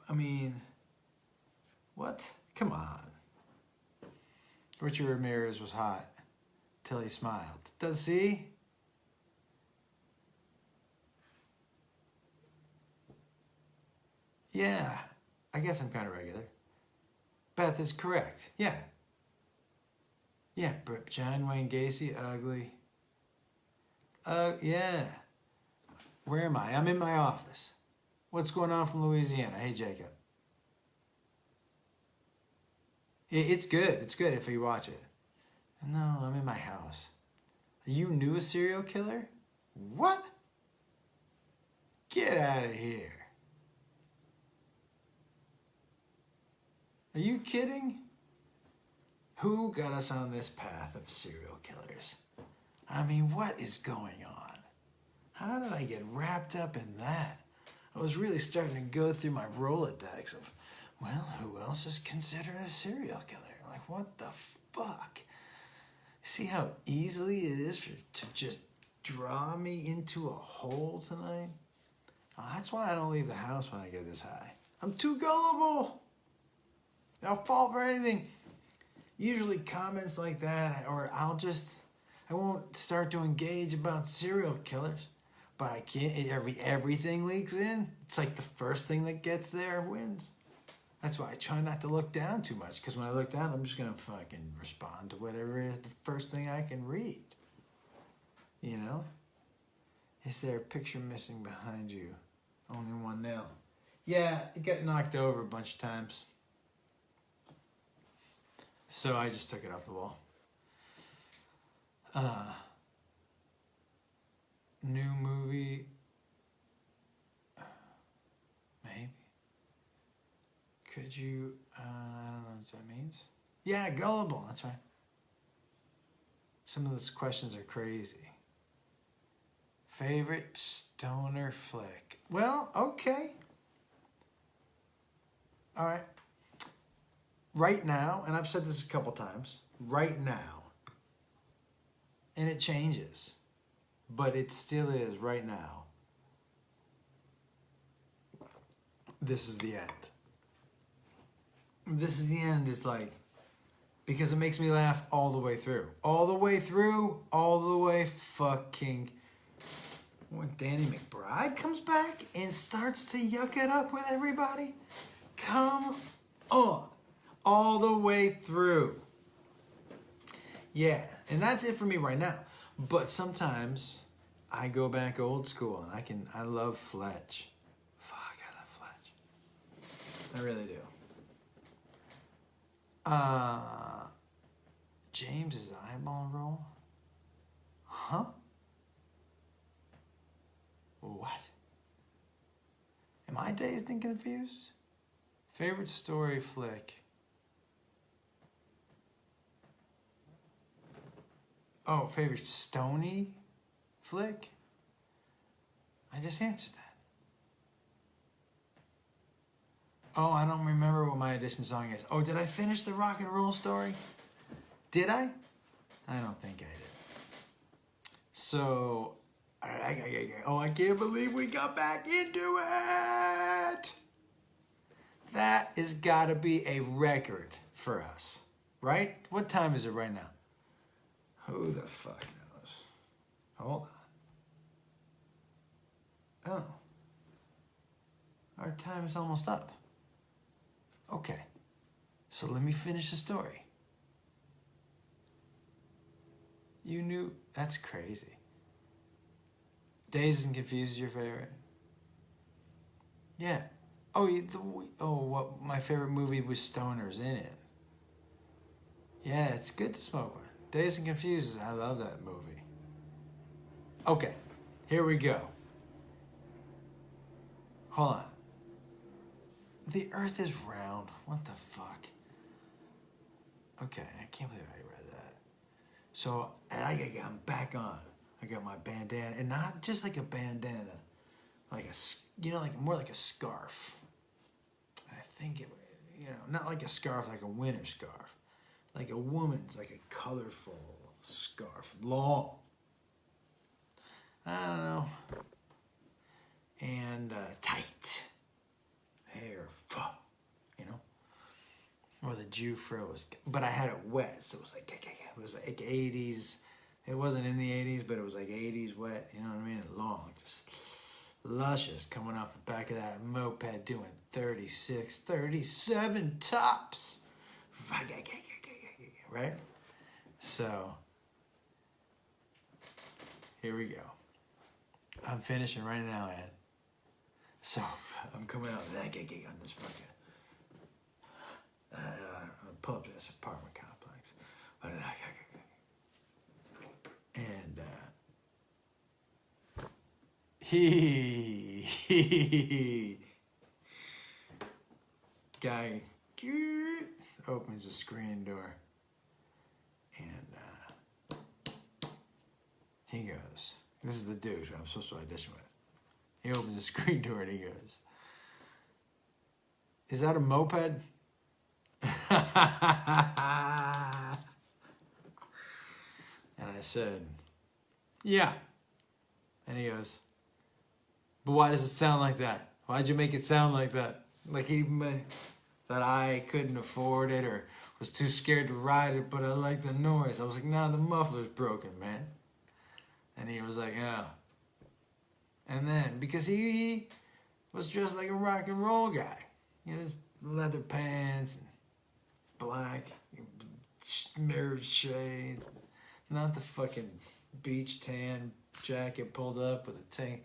I mean, what? Come on. Richard Ramirez was hot till he smiled. Does he? Yeah, I guess I'm kind of regular. Beth is correct. Yeah. Yeah, John Wayne Gacy, ugly. Yeah. Where am I? I'm in my office. What's going on from Louisiana? Hey, Jacob. It's good. It's good if you watch it. No, I'm in my house. You knew a serial killer? What? Get out of here. Are you kidding? Who got us on this path of serial killers? I mean, what is going on? How did I get wrapped up in that? I was really starting to go through my Rolodex of, well, who else is considered a serial killer? Like, what the fuck? See how easily it is to just draw me into a hole tonight? Oh, that's why I don't leave the house when I get this high. I'm too gullible. I'll fall for anything. Usually comments like that, or I won't start to engage about serial killers. But I can't, everything leaks in. It's like the first thing that gets there wins. That's why I try not to look down too much, because when I look down, I'm just going to fucking respond to whatever the first thing I can read. You know? Is there a picture missing behind you? Only one nail. Yeah, it got knocked over a bunch of times. So I just took it off the wall. New movie. Maybe. Could you, I don't know what that means. Yeah, gullible, that's right. Some of those questions are crazy. Favorite stoner flick? Well, okay. All right. Right now, and I've said this a couple times, right now, and it changes, but it still is right now. This is the end. This is the end. It's like, because it makes me laugh all the way through. All the way through, all the way fucking. When Danny McBride comes back and starts to yuck it up with everybody, come on. All the way through. Yeah, and that's it for me right now. But sometimes I go back old school and I love Fletch. Fuck, I love Fletch. I really do. James's eyeball roll? Huh? What? Am I dazed and confused? Favorite story flick? Oh, favorite Stony flick? I just answered that. Oh, I don't remember what my audition song is. Oh, did I finish the rock and roll story? Did I? I don't think I did. So, I can't believe we got back into it. That has got to be a record for us, right? What time is it right now? Who the fuck knows? Hold on. Oh. Our time is almost up. So let me finish the story. You knew? That's crazy. Dazed and Confused is your favorite? Yeah. Oh, what my favorite movie was Stoners in it. Yeah, it's good to smoke one. Dazed and Confused, I love that movie. Okay, here we go. Hold on. The earth is round. What the fuck? Okay, I can't believe I read that. So, I'm back on. I got my bandana, and not just like a bandana, like like more like a scarf. I think it, not like a scarf, like a winter scarf, like a woman's, like a colorful scarf, long. I don't know, and tight hair, or the Jufro was, but I had it wet, so it was like 80s. It wasn't in the 80s, but it was like 80s wet, you know what I mean? And long, just luscious, coming off the back of that moped doing 36, 37 tops. Right? So, here we go. I'm finishing right now, man. So, I'm coming out on this fucking, pull up to this apartment complex. And, guy opens the screen door, and he goes, this is the dude I'm supposed to audition with. He opens the screen door and he goes, is that a moped? And I said, yeah. And he goes, but why does it sound like that? Why'd you make it sound like that? Like that I couldn't afford it or was too scared to ride it, but I like the noise. I was like, nah, the muffler's broken, man. And he was like, yeah. And then, because he was dressed like a rock and roll guy. His leather pants, and black, mirrored shades. Not the fucking beach tan jacket pulled up with a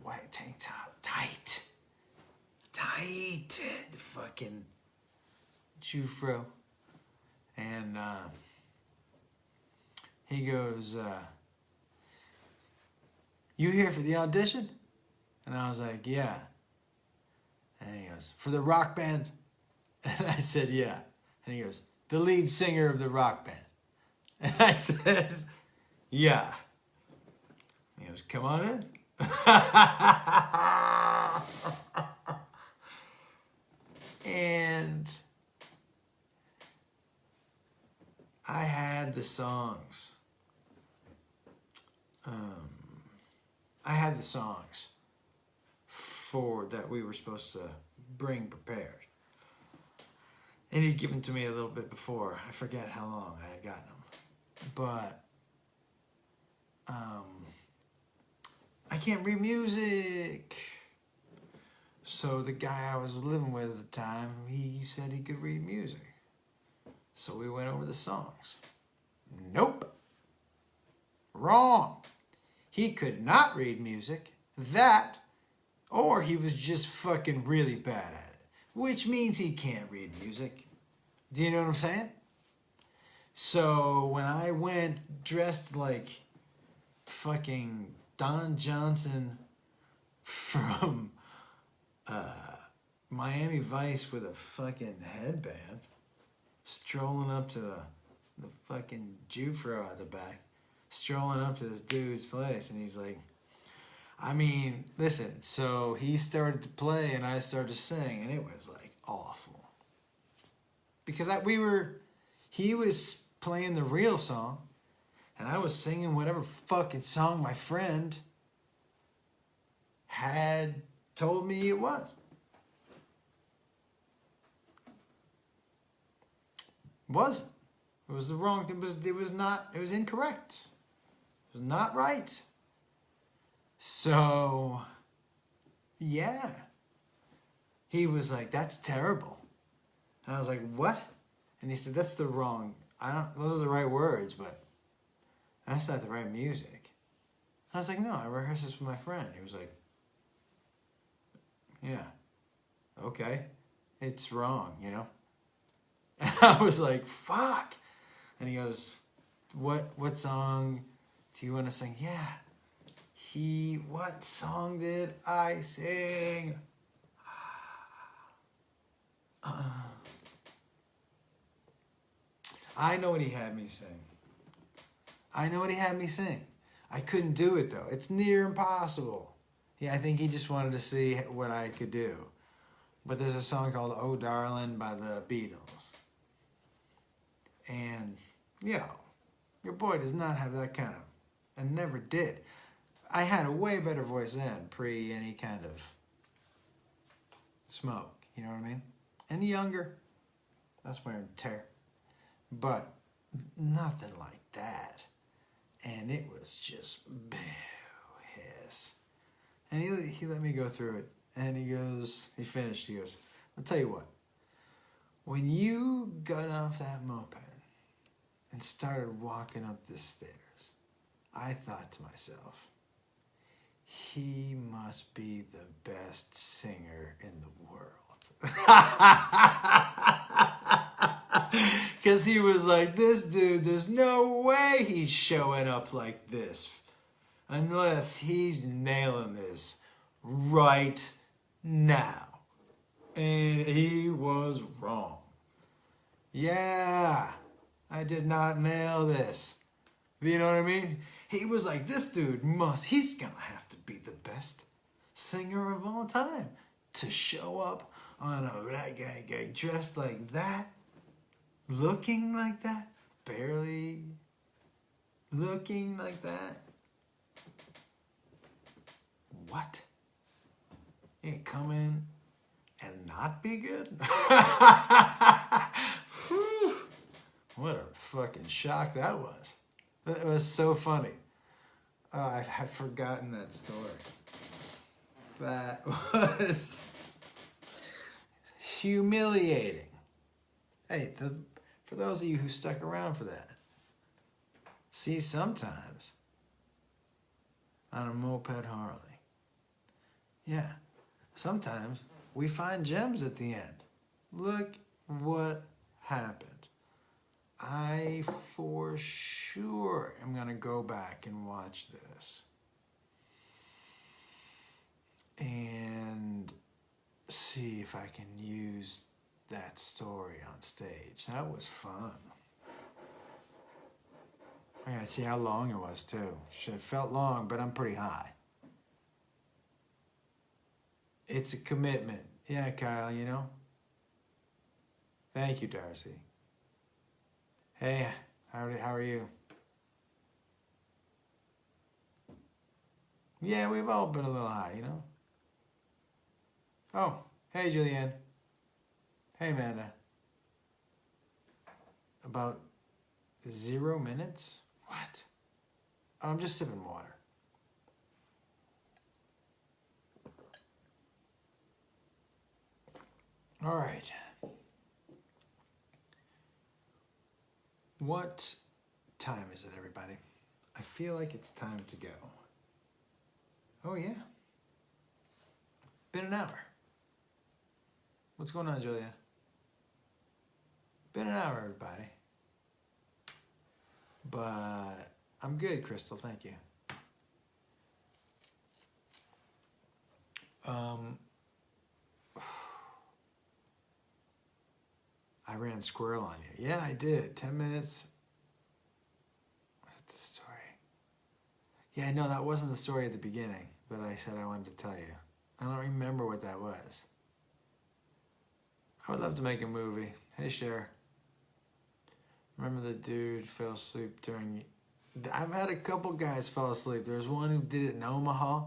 white tank top. Tight. The fucking Jufro. And he goes, you here for the audition? And I was like, yeah. And he goes, for the rock band? And I said, yeah. And he goes, the lead singer of the rock band. And I said, yeah. He goes, come on in. And I had the songs. For that we were supposed to bring prepared. And he'd given to me a little bit before. I forget how long I had gotten them. But I can't read music. So the guy I was living with at the time, he said he could read music. So we went over the songs. Nope. Wrong. He could not read music. That, or he was just fucking really bad at it. Which means he can't read music. Do you know what I'm saying? So when I went dressed like fucking Don Johnson from Miami Vice with a fucking headband, strolling up to the fucking Jufro at the back, strolling up to this dude's place, and he's like, I mean, listen, so he started to play and I started to sing, and it was like awful. Because he was playing the real song, and I was singing whatever fucking song my friend had told me it was. It wasn't. It was the wrong, it was incorrect. It was not right. So, yeah. He was like, that's terrible. And I was like, what? And he said, that's the wrong, those are the right words, but that's not the right music. I was like, no, I rehearsed this with my friend. He was like, yeah, okay, it's wrong, you know? And I was like, fuck. And he goes, what song do you want to sing? Yeah. What song did I sing? I know what he had me sing. I couldn't do it though. It's near impossible. Yeah, I think he just wanted to see what I could do. But there's a song called Oh Darling by the Beatles. And, your boy does not have that kind of, and never did. I had a way better voice then, pre any kind of smoke, you know what I mean? And younger. That's wear and tear. But nothing like that. And it was just hiss. And he let me go through it. And he finished, he goes, I'll tell you what. When you got off that moped and started walking up the stairs, I thought to myself, he must be the best singer in the world. Because he was like, this dude, there's no way he's showing up like this unless he's nailing this right now. And he was wrong. Yeah, I did not nail this. You know what I mean? He was like, this dude he's gonna have to be the best singer of all time to show up on a reggae dressed like that, looking like that, barely looking like that. What? You ain't come in and not be good? What a fucking shock that was. It was so funny. Oh, I've forgotten that story. That was humiliating. Hey, for those of you who stuck around for that, see, sometimes on a moped Harley, yeah, sometimes we find gems at the end. Look what happened. I for sure am going to go back and watch this and see if I can use that story on stage. That was fun. I gotta see how long it was too. Shit, it felt long, but I'm pretty high. It's a commitment. Yeah, Kyle, you know? Thank you, Darcy. Hey, how are you? Yeah, we've all been a little high, you know? Oh, hey, Julianne. Hey, Amanda. About 0 minutes? What? Oh, I'm just sipping water. All right. What time is it, everybody? I feel like it's time to go. Oh, yeah. Been an hour. What's going on, Julia? Been an hour, everybody. But I'm good, Crystal. Thank you. I ran squirrel on you. Yeah, I did. 10 minutes. What's the story? Yeah, no, that wasn't the story at the beginning that I said I wanted to tell you. I don't remember what that was. I would love to make a movie. Hey, Cher. Remember the dude fell asleep during... I've had a couple guys fall asleep. There was one who did it in Omaha.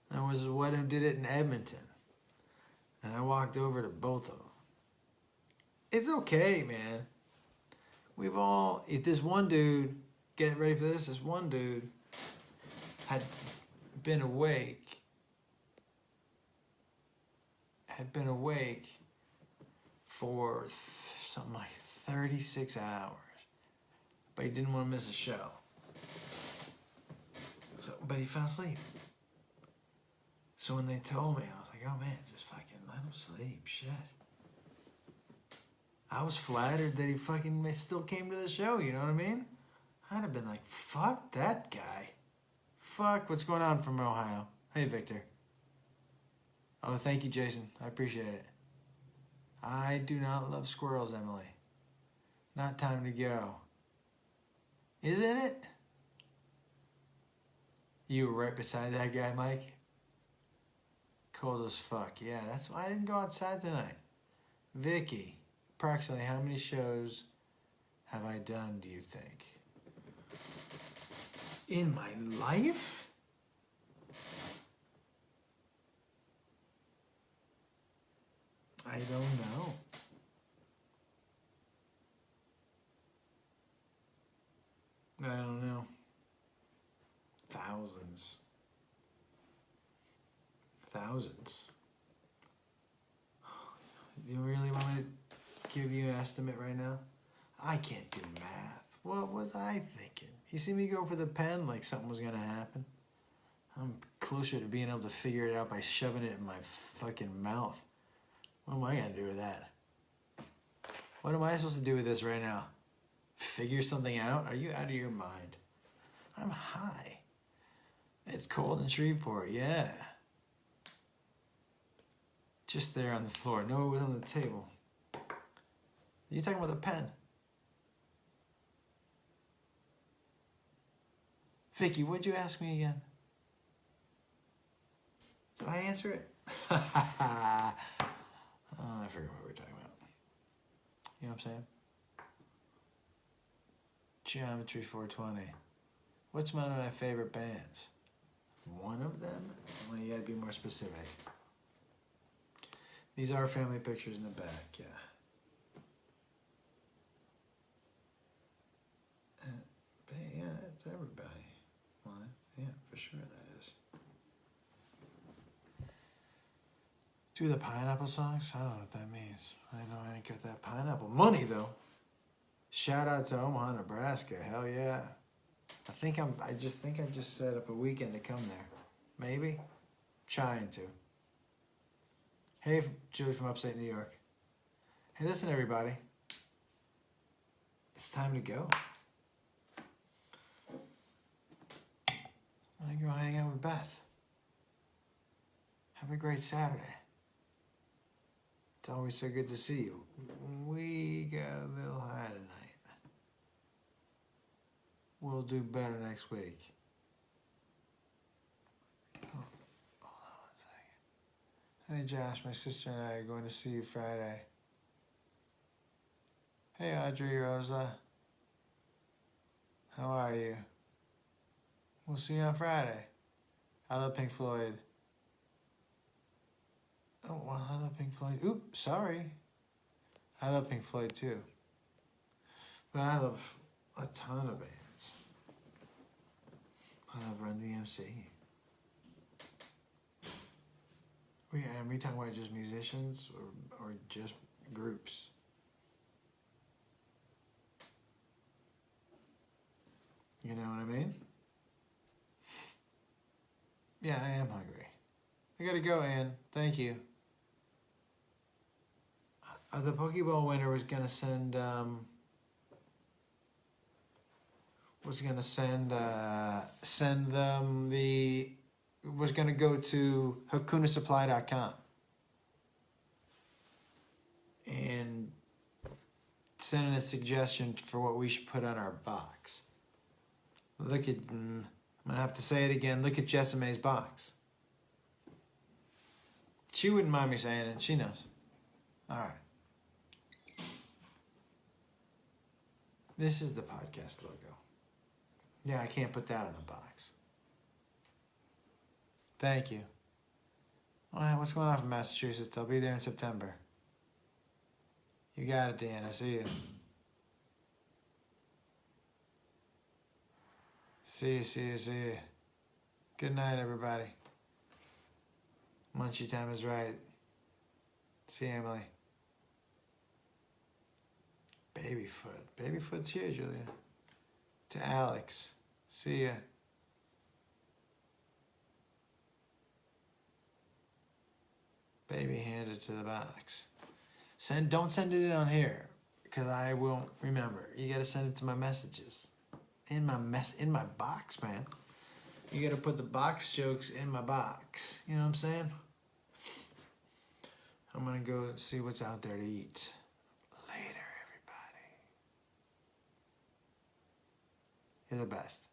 There was one who did it in Edmonton. And I walked over to both of them. It's okay, man. We've all... If this one dude... Get ready for this. This one dude had been awake. For something like 36 hours. But he didn't want to miss a show. So, but he fell asleep. So when they told me, I was like, oh man, just fucking let him sleep. Shit. I was flattered that he fucking still came to the show, you know what I mean? I'd have been like, fuck that guy. Fuck, what's going on from Ohio? Hey, Victor. Oh, thank you, Jason. I appreciate it. I do not love squirrels, Emily. Not time to go. Isn't it? You were right beside that guy, Mike? Cold as fuck. Yeah, that's why I didn't go outside tonight. Vicky, approximately how many shows have I done, do you think? In my life? I don't know. I don't know. Thousands. Thousands. Do you really want me to give you an estimate right now? I can't do math. What was I thinking? You see me go for the pen like something was gonna happen? I'm closer to being able to figure it out by shoving it in my fucking mouth. What am I gonna do with that? What am I supposed to do with this right now? Figure something out? Are you out of your mind? I'm high. It's cold in Shreveport, yeah. Just there on the floor. No, it was on the table. You talking about the pen? Vicky, what'd you ask me again? Did I answer it? Oh, I forget what we were talking about. You know what I'm saying? Geometry 420. What's one of my favorite bands? One of them? Well, you gotta be more specific. These are family pictures in the back, yeah. But yeah, it's everybody. Well, yeah, for sure that is. Do the pineapple songs? I don't know what that means. I know I ain't got that pineapple money though. Shout out to Omaha, Nebraska. Hell yeah. I just set up a weekend to come there. Maybe. Trying to. Hey, Julie from upstate New York. Hey, listen, everybody. It's time to go. I'm gonna go hang out with Beth. Have a great Saturday. It's always so good to see you. We got a little high tonight. We'll do better next week. Hold on 1 second. Hey Josh, my sister and I are going to see you Friday. Hey Audrey, Rosa. How are you? We'll see you on Friday. I love Pink Floyd. Oh, well, I love Pink Floyd. Oops, sorry. I love Pink Floyd too. But I love a ton of bands. I love Run DMC. Are we talking about just musicians or just groups? You know what I mean? Yeah, I am hungry. I gotta go, Ann. Thank you. The Pokeball winner was gonna send was gonna go to HakunaSupply.com and send in a suggestion for what we should put on our box. Look at, I'm gonna have to say it again. Look at Jessimae's box. She wouldn't mind me saying it. She knows. All right. This is the podcast logo. Yeah, I can't put that on the box. Thank you. All right, what's going on from Massachusetts? I'll be there in September. You got it, Dan. I see you. See you. Good night, everybody. Munchy time is right. See you, Emily. Big. Babyfoot. Babyfoot's here, Julia. To Alex. See ya. Baby handed to the box. Don't send it in on here, because I won't remember. You gotta send it to my messages. In my box, man. You gotta put the box jokes in my box. You know what I'm saying? I'm gonna go see what's out there to eat. Later, everybody. You're the best.